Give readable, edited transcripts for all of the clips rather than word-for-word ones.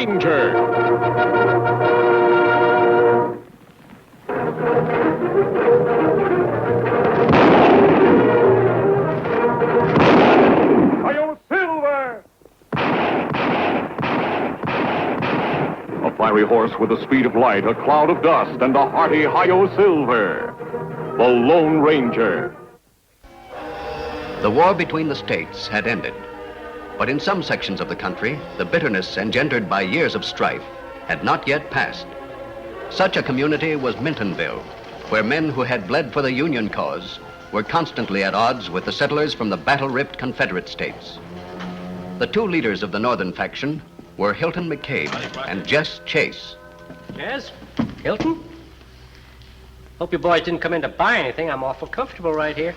Ranger. Hi-Yo Silver! A fiery horse with the speed of light, a cloud of dust, and a hearty Hi-Yo Silver. The Lone Ranger. The war between the states had ended. But in some sections of the country, the bitterness engendered by years of strife had not yet passed. Such a community was Mintonville, where men who had bled for the Union cause were constantly at odds with the settlers from the battle-ripped Confederate states. The two leaders of the Northern faction were Hilton McCabe and Jess Chase. Yes? Hilton? Hope you boys didn't come in to buy anything. I'm awful comfortable right here.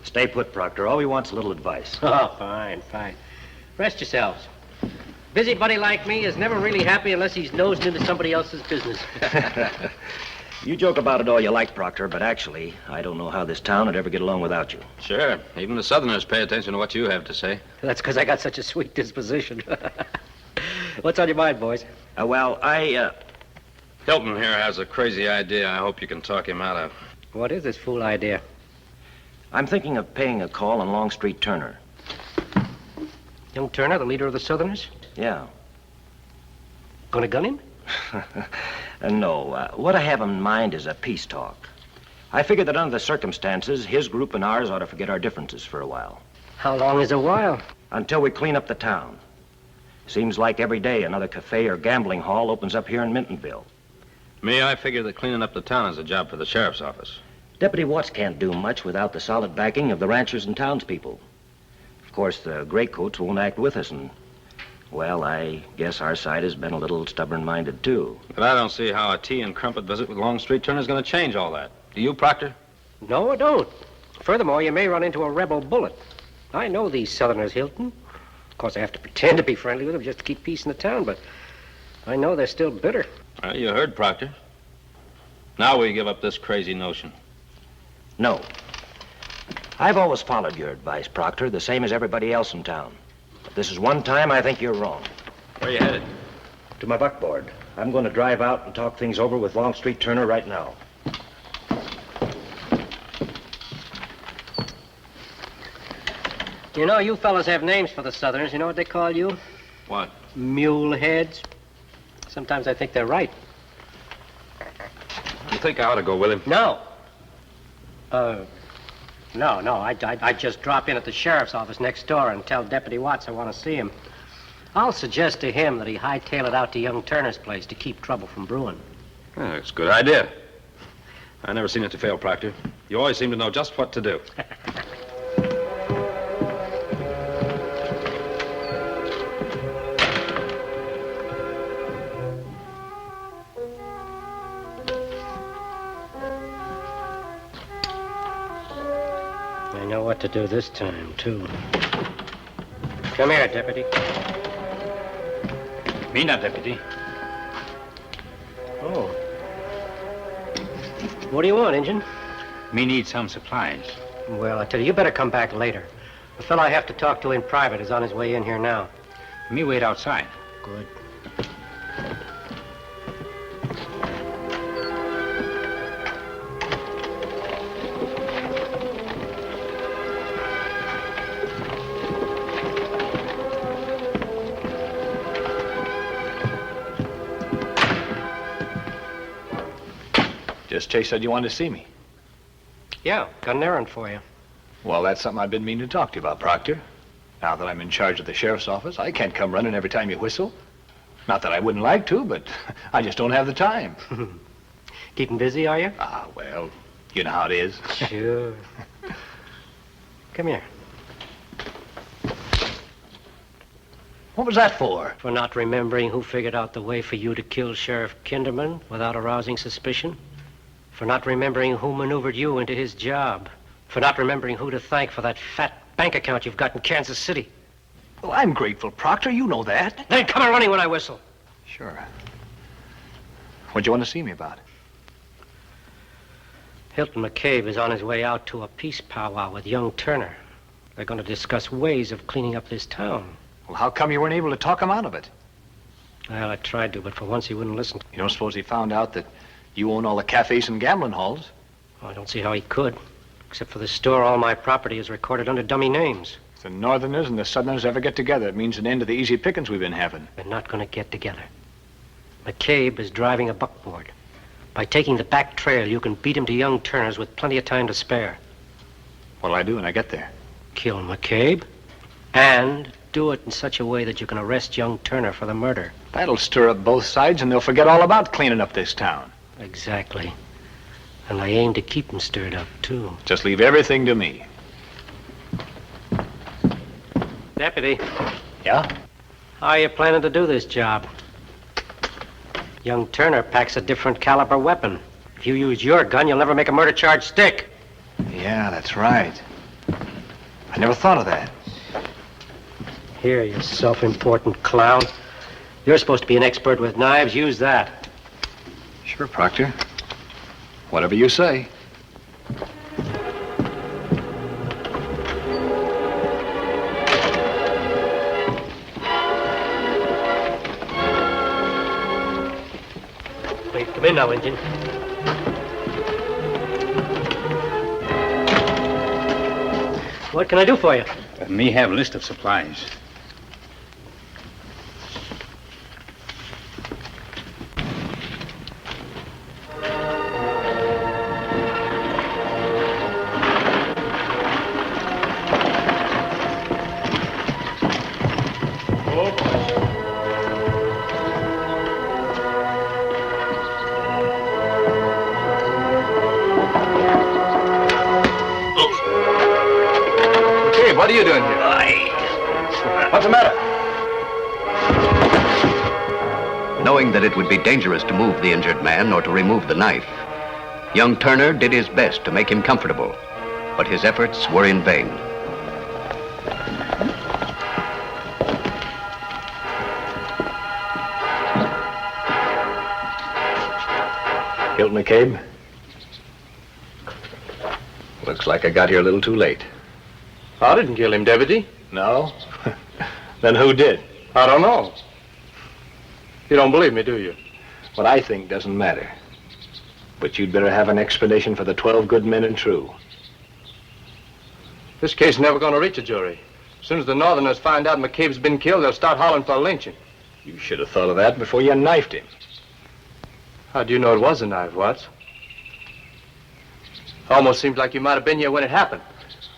Stay put, Proctor. All we want's a little advice. Oh, fine. Rest yourselves. Busybody like me is never really happy unless he's nosing into somebody else's business. You joke about it all you like, Proctor, but actually, I don't know how this town would ever get along without you. Sure. Even the Southerners pay attention to what you have to say. That's because I got such a sweet disposition. What's on your mind, boys? Hilton here has a crazy idea. I hope you can talk him out of. What is this fool idea? I'm thinking of paying a call on Longstreet Turner. Young Turner, the leader of the Southerners? Yeah. Gonna gun him? No. What I have in mind is a peace talk. I figure that under the circumstances, his group and ours ought to forget our differences for a while. How long is a while? Until we clean up the town. Seems like every day another cafe or gambling hall opens up here in Mintonville. Me, I figure that cleaning up the town is a job for the sheriff's office. Deputy Watts can't do much without the solid backing of the ranchers and townspeople. Of course, the Graycoats won't act with us, and, well, I guess our side has been a little stubborn-minded, too. But I don't see how a tea and crumpet visit with Longstreet Turner is going to change all that. Do you, Proctor? No, I don't. Furthermore, you may run into a rebel bullet. I know these Southerners, Hilton. Of course, I have to pretend to be friendly with them just to keep peace in the town, but I know they're still bitter. Well, you heard, Proctor. Now we give up this crazy notion. No. I've always followed your advice, Proctor, the same as everybody else in town. But this is one time I think you're wrong. Where are you headed? To my buckboard. I'm going to drive out and talk things over with Longstreet Turner right now. You know, you fellas have names for the Southerners. You know what they call you? What? Mule heads. Sometimes I think they're right. You think I ought to go with him? No. No. I'd just drop in at the sheriff's office next door and tell Deputy Watts I want to see him. I'll suggest to him that he hightail it out to young Turner's place to keep trouble from brewing. Yeah, it's a good idea. I never seen it to fail, Proctor. You always seem to know just what to do. I know what to do this time, too. Come here, Deputy. Me not, Deputy. Oh. What do you want, Injun? Me need some supplies. Well, I tell you, you better come back later. The fellow I have to talk to in private is on his way in here now. Me wait outside. Good. Just Chase said you wanted to see me. Yeah, got an errand for you. Well, that's something I've been meaning to talk to you about, Proctor. Now that I'm in charge of the sheriff's office, I can't come running every time you whistle. Not that I wouldn't like to, but I just don't have the time. Keeping busy, are you? Ah, well, you know how it is. Sure. Come here. What was that for? For not remembering who figured out the way for you to kill Sheriff Kinderman without arousing suspicion. For not remembering who maneuvered you into his job. For not remembering who to thank for that fat bank account you've got in Kansas City. Well, I'm grateful, Proctor. You know that. Then come on running when I whistle. Sure. What'd you want to see me about? Hilton McCabe is on his way out to a peace powwow with young Turner. They're going to discuss ways of cleaning up this town. Well, how come you weren't able to talk him out of it? Well, I tried to, but for once he wouldn't listen. You don't suppose he found out that you own all the cafes and gambling halls? Well, I don't see how he could. Except for the store, all my property is recorded under dummy names. If the Northerners and the Southerners ever get together, it means an end to the easy pickings we've been having. They're not going to get together. McCabe is driving a buckboard. By taking the back trail, you can beat him to Young Turner's with plenty of time to spare. What'll I do when I get there? Kill McCabe, and do it in such a way that you can arrest Young Turner for the murder. That'll stir up both sides, and they'll forget all about cleaning up this town. Exactly. And I aim to keep them stirred up, too. Just leave everything to me. Deputy, Yeah? how are you planning to do this job? Young Turner packs a different caliber weapon. If you use your gun, you'll never make a murder charge stick. Yeah, that's right. I never thought of that. Here, you self-important clown. You're supposed to be an expert with knives. Use that. Sure, Proctor. Whatever you say. Wait, come in now, Injun. What can I do for you? Me have list of supplies. What are you doing here? What's the matter? Knowing that it would be dangerous to move the injured man or to remove the knife, young Turner did his best to make him comfortable, but his efforts were in vain. Hilton McCabe? Looks like I got here a little too late. I didn't kill him, Deputy. No? Then who did? I don't know. You don't believe me, do you? What I think doesn't matter. But you'd better have an explanation for the 12 good men and true. This case is never going to reach a jury. As soon as the Northerners find out McCabe's been killed, they'll start hollering for a lynching. You should have thought of that before you knifed him. How do you know it was a knife, Watts? Almost seems like you might have been here when it happened.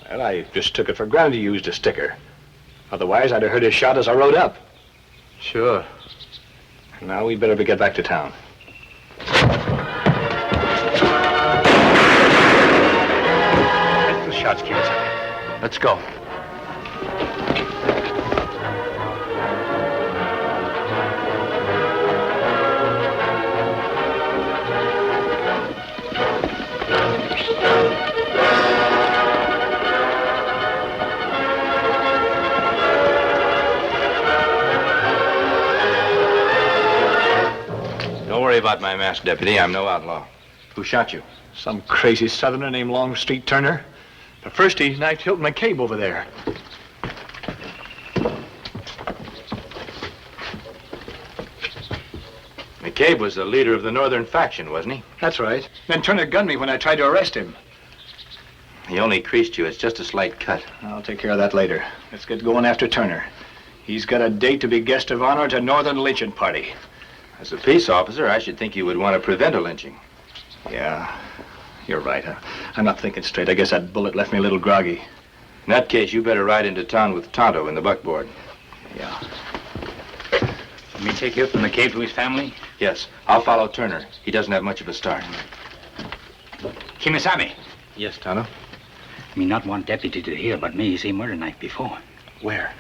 Well, I just took it for granted you used a sticker. Otherwise, I'd have heard his shot as I rode up. Sure. Now, we'd better get back to town. Let the shots keep us up. Let's go. Don't worry about my mask, Deputy. I'm no outlaw. Who shot you? Some crazy southerner named Longstreet Turner. But first, he knifed Hilton McCabe over there. McCabe was the leader of the Northern faction, wasn't he? That's right. Then Turner gunned me when I tried to arrest him. He only creased you. It's just a slight cut. I'll take care of that later. Let's get going after Turner. He's got a date to be guest of honor at a Northern lynching party. As a peace officer, I should think you would want to prevent a lynching. Yeah, you're right. I'm not thinking straight. I guess that bullet left me a little groggy. In that case, you better ride into town with Tonto in the buckboard. Yeah. Let me take you from the cave to his family. Yes, I'll follow Turner. He doesn't have much of a start. Kimasabi. Yes, Tonto? Me not want deputy to hear about me see murder knife before. Where?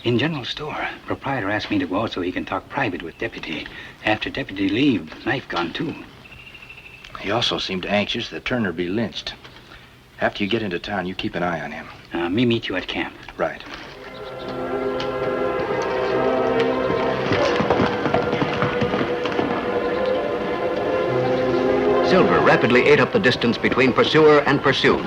In general store. Proprietor asked me to go out so he can talk private with deputy. After deputy leave, knife gone too. He also seemed anxious that Turner be lynched. After you get into town, you keep an eye on him. Me meet you at camp. Right. Silver rapidly ate up the distance between pursuer and pursued.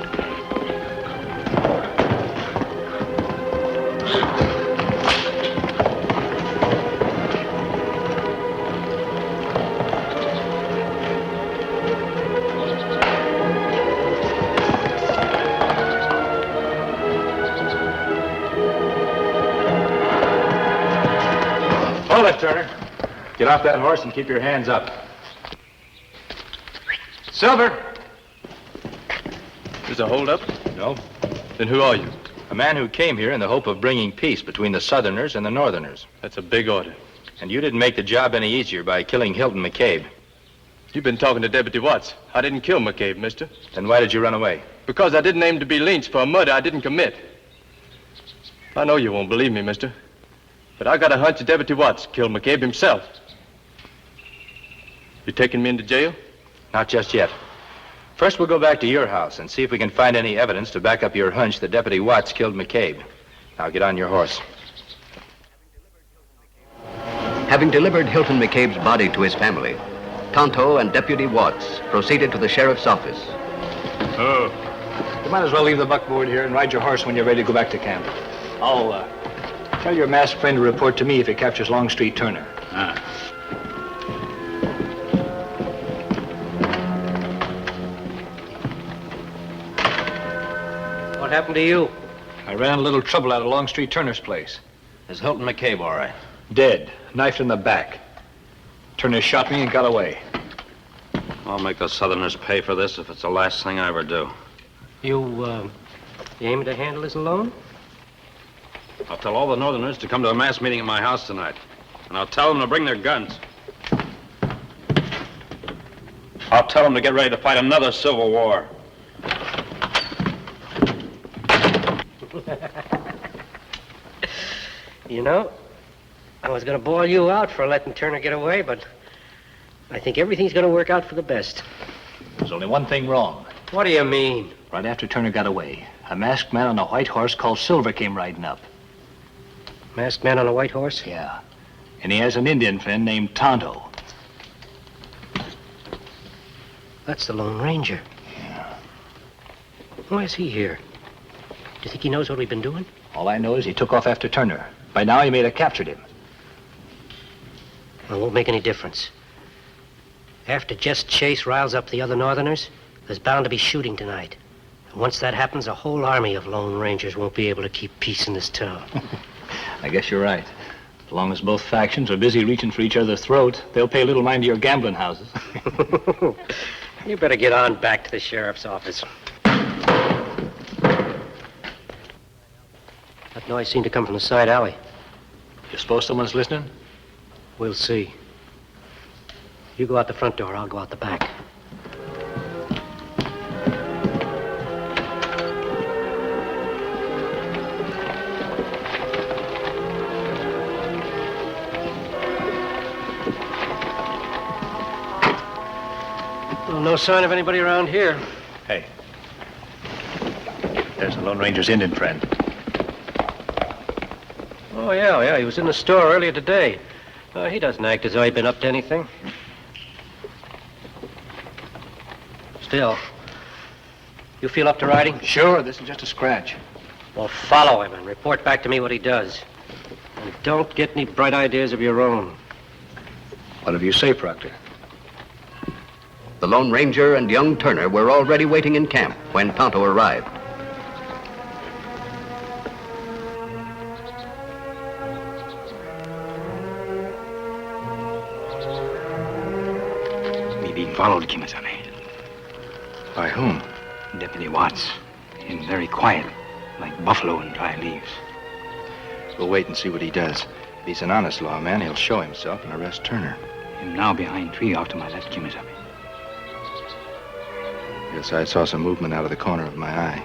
Hold it, Turner. Get off that horse and keep your hands up. Silver! There's a holdup? No. Then who are you? A man who came here in the hope of bringing peace between the Southerners and the Northerners. That's a big order. And you didn't make the job any easier by killing Hilton McCabe. You've been talking to Deputy Watts. I didn't kill McCabe, mister. Then why did you run away? Because I didn't aim to be lynched for a murder I didn't commit. I know you won't believe me, mister. But I got a hunch that Deputy Watts killed McCabe himself. You taking me into jail? Not just yet. First, we'll go back to your house and see if we can find any evidence to back up your hunch that Deputy Watts killed McCabe. Now get on your horse. Having delivered Hilton McCabe's body to his family, Tonto and Deputy Watts proceeded to the sheriff's office. Oh. You might as well leave the buckboard here and ride your horse when you're ready to go back to camp. I'll tell your masked friend to report to me if he captures Longstreet Turner. What happened to you? I ran a little trouble out of Longstreet Turner's place. Is Hilton McCabe all right? Dead, knifed in the back. Turner shot me and got away. I'll make the Southerners pay for this if it's the last thing I ever do. You aiming to handle this alone? I'll tell all the Northerners to come to a mass meeting at my house tonight. And I'll tell them to bring their guns. I'll tell them to get ready to fight another civil war. You know, I was going to boil you out for letting Turner get away, but I think everything's going to work out for the best. There's only one thing wrong. What do you mean? Right after Turner got away, a masked man on a white horse called Silver came riding up. Masked man on a white horse? Yeah. And he has an Indian friend named Tonto. That's the Lone Ranger. Yeah. Why is he here? Do you think he knows what we've been doing? All I know is he took off after Turner. By now, he may have captured him. Well, it won't make any difference. After Jess Chase riles up the other Northerners, there's bound to be shooting tonight. And once that happens, a whole army of Lone Rangers won't be able to keep peace in this town. I guess you're right. As long as both factions are busy reaching for each other's throat, they'll pay little mind to your gambling houses. You better get on back to the sheriff's office. That noise seemed to come from the side alley. You suppose someone's listening? We'll see. You go out the front door, I'll go out the back. Well, no sign of anybody around here. Hey. There's the Lone Ranger's Indian friend. Oh, yeah, he was in the store earlier today. He doesn't act as though he'd been up to anything. Still, you feel up to riding? Sure, this is just a scratch. Well, follow him and report back to me what he does. And don't get any bright ideas of your own. Whatever you say, Proctor. The Lone Ranger and young Turner were already waiting in camp when Tonto arrived. We're being followed, Kimasabi. By whom? Deputy Watts. And very quiet, like buffalo in dry leaves. We'll wait and see what he does. If he's an honest lawman, he'll show himself and arrest Turner. Him now behind tree off to my left, Kimasabi. Yes, I saw some movement out of the corner of my eye.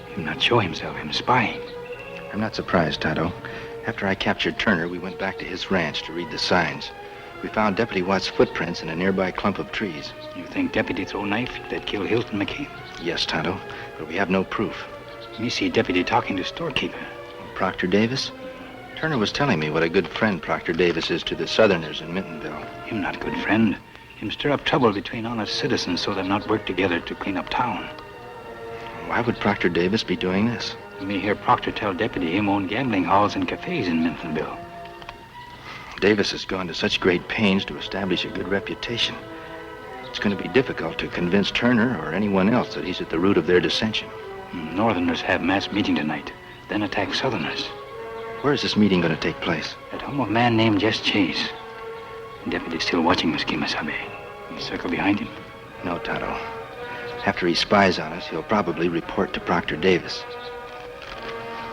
Him not show himself, him spying. I'm not surprised, Tonto. After I captured Turner, we went back to his ranch to read the signs. We found Deputy Watts' footprints in a nearby clump of trees. You think Deputy throw knife that killed Hilton McCabe? Yes, Tonto, but we have no proof. Me see Deputy talking to storekeeper. Proctor Davis? Turner was telling me what a good friend Proctor Davis is to the Southerners in Mintonville. Him not good friend. Him stir up trouble between honest citizens so they'll not work together to clean up town. Why would Proctor Davis be doing this? Me hear Proctor tell Deputy him own gambling halls and cafes in Mintonville. Davis has gone to such great pains to establish a good reputation. It's going to be difficult to convince Turner or anyone else that he's at the root of their dissension. Northerners have mass meeting tonight, then attack Southerners. Where is this meeting going to take place? At home of a man named Jess Chase. The deputy's still watching Miss Kimasabe. You circle behind him? No, Tonto. After he spies on us, he'll probably report to Proctor Davis.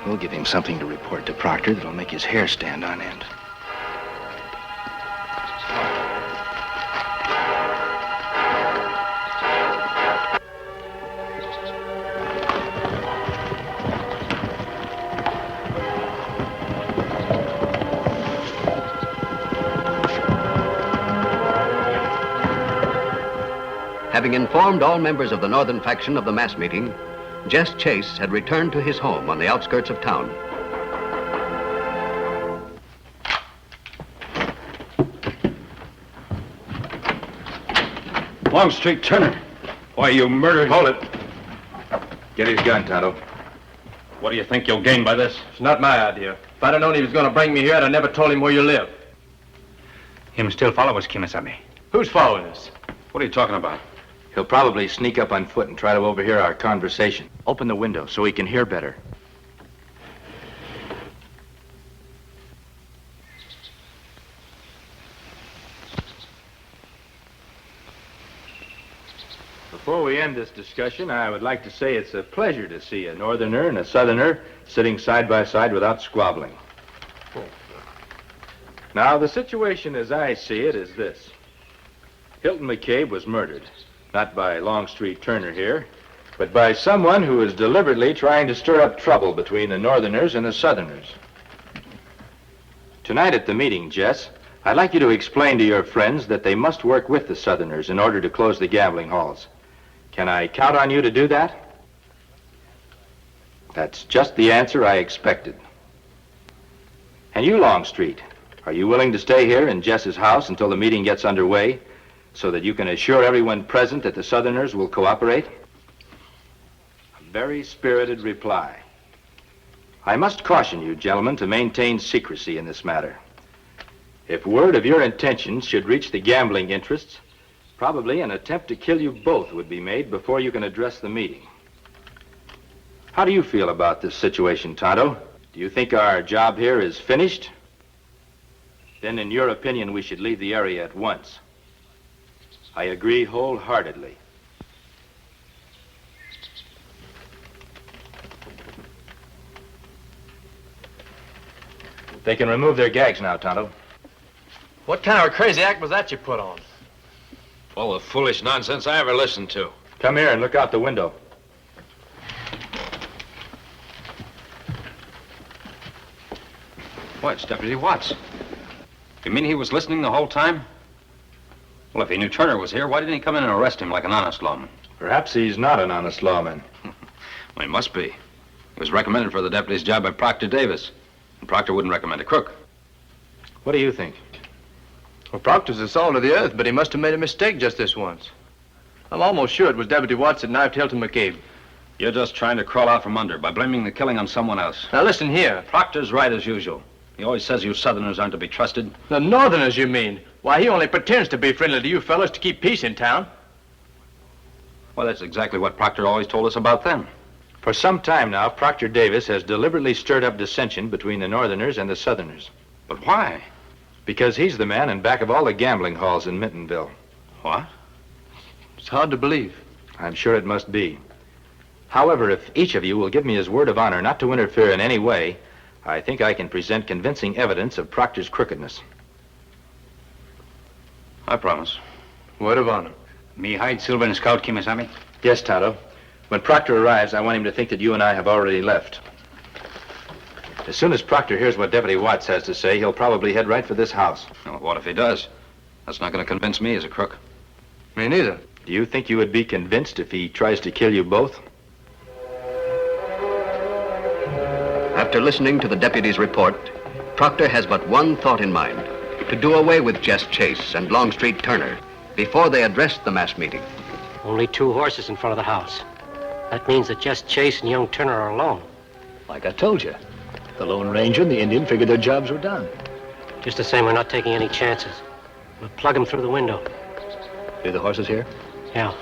We'll give him something to report to Proctor that'll make his hair stand on end. Having informed all members of the northern faction of the mass meeting, Jess Chase had returned to his home on the outskirts of town. Longstreet Turner. Why, you murdered... Hold it. Get his gun, Tonto. What do you think you'll gain by this? It's not my idea. If I'd have known he was going to bring me here, I'd have never told him where you live. Him still follow us, Kimasabe. Who's following us? What are you talking about? He'll probably sneak up on foot and try to overhear our conversation. Open the window so he can hear better. Before we end this discussion, I would like to say it's a pleasure to see a northerner and a southerner sitting side by side without squabbling. Now, the situation as I see it is this. Hilton McCabe was murdered, not by Longstreet Turner here, but by someone who is deliberately trying to stir up trouble between the northerners and the southerners. Tonight at the meeting, Jess, I'd like you to explain to your friends that they must work with the southerners in order to close the gambling halls. Can I count on you to do that? That's just the answer I expected. And you, Longstreet, are you willing to stay here in Jess's house until the meeting gets underway so that you can assure everyone present that the southerners will cooperate? A very spirited reply. I must caution you, gentlemen, to maintain secrecy in this matter. If word of your intentions should reach the gambling interests, probably an attempt to kill you both would be made before you can address the meeting. How do you feel about this situation, Tonto? Do you think our job here is finished? Then, in your opinion, we should leave the area at once. I agree wholeheartedly. They can remove their gags now, Tonto. What kind of a crazy act was that you put on? All the foolish nonsense I ever listened to. Come here and look out the window. What, it's Deputy Watts. You mean he was listening the whole time? Well, if he knew Turner was here, why didn't he come in and arrest him like an honest lawman? Perhaps he's not an honest lawman. Well, he must be. He was recommended for the deputy's job by Proctor Davis. And Proctor wouldn't recommend a crook. What do you think? Well, Proctor's the salt of the earth, but he must have made a mistake just this once. I'm almost sure it was Deputy Watts that knifed Hilton McCabe. You're just trying to crawl out from under by blaming the killing on someone else. Now, listen here. Proctor's right as usual. He always says you Southerners aren't to be trusted. The Northerners, you mean? Why, he only pretends to be friendly to you fellas to keep peace in town. Well, that's exactly what Proctor always told us about them. For some time now, Proctor Davis has deliberately stirred up dissension between the Northerners and the Southerners. But why? Because he's the man in back of all the gambling halls in Mintonville. What? It's hard to believe. I'm sure it must be. However, if each of you will give me his word of honor not to interfere in any way, I think I can present convincing evidence of Proctor's crookedness. I promise. Word of honor. Me hide Silver and Scout, Kimasabe? Yes, Tonto. When Proctor arrives, I want him to think that you and I have already left. As soon as Proctor hears what Deputy Watts has to say, he'll probably head right for this house. Well, what if he does? That's not going to convince me he's a crook. Me neither. Do you think you would be convinced if he tries to kill you both? After listening to the deputy's report, Proctor has but one thought in mind: to do away with Jess Chase and Longstreet Turner before they addressed the mass meeting. Only 2 horses in front of the house. That means that Jess Chase and young Turner are alone. Like I told you, the Lone Ranger and the Indian figured their jobs were done. Just the same, we're not taking any chances. We'll plug them through the window. Leave the horses here? Yeah.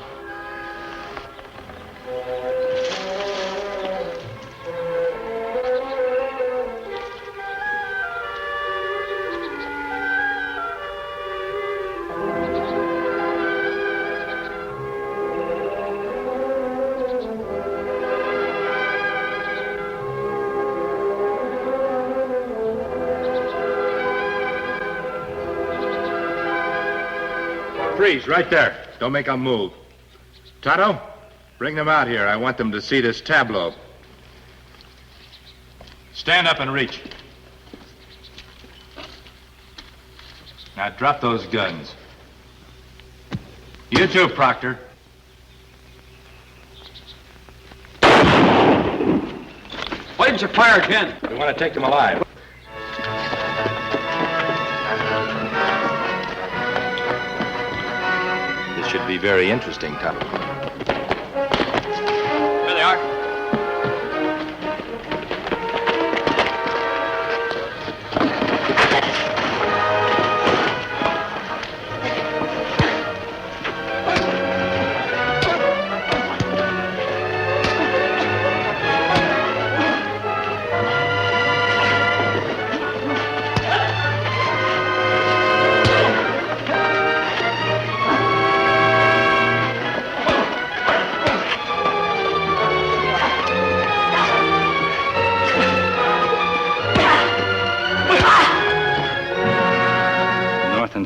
freeze right there. Don't make them move. Tonto, bring them out here. I want them to see this tableau. Stand up and reach. Now drop those guns. You too, Proctor. Why didn't you fire again? We want to take them alive. This should be very interesting, Tonto. There they are.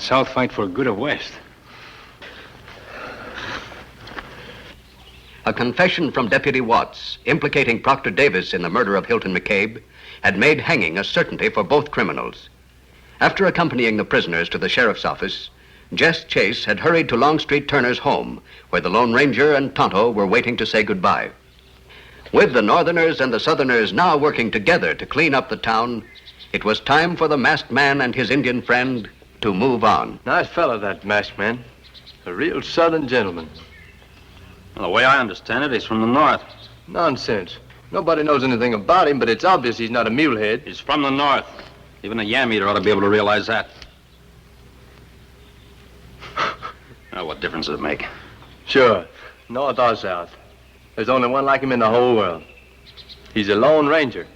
South fight for good of West. A confession from Deputy Watts, implicating Proctor Davis in the murder of Hilton McCabe, had made hanging a certainty for both criminals. After accompanying the prisoners to the sheriff's office, Jess Chase had hurried to Longstreet Turner's home, where the Lone Ranger and Tonto were waiting to say goodbye. With the Northerners and the Southerners now working together to clean up the town, it was time for the masked man and his Indian friend to move on. Nice fellow, that masked man. A real Southern gentleman. Well, the way I understand it, he's from the North. Nonsense. Nobody knows anything about him, but it's obvious he's not a mulehead. He's from the North. Even a yam eater ought to be able to realize that. Now, what difference does it make? Sure. North or South. There's only one like him in the whole world. He's a Lone Ranger.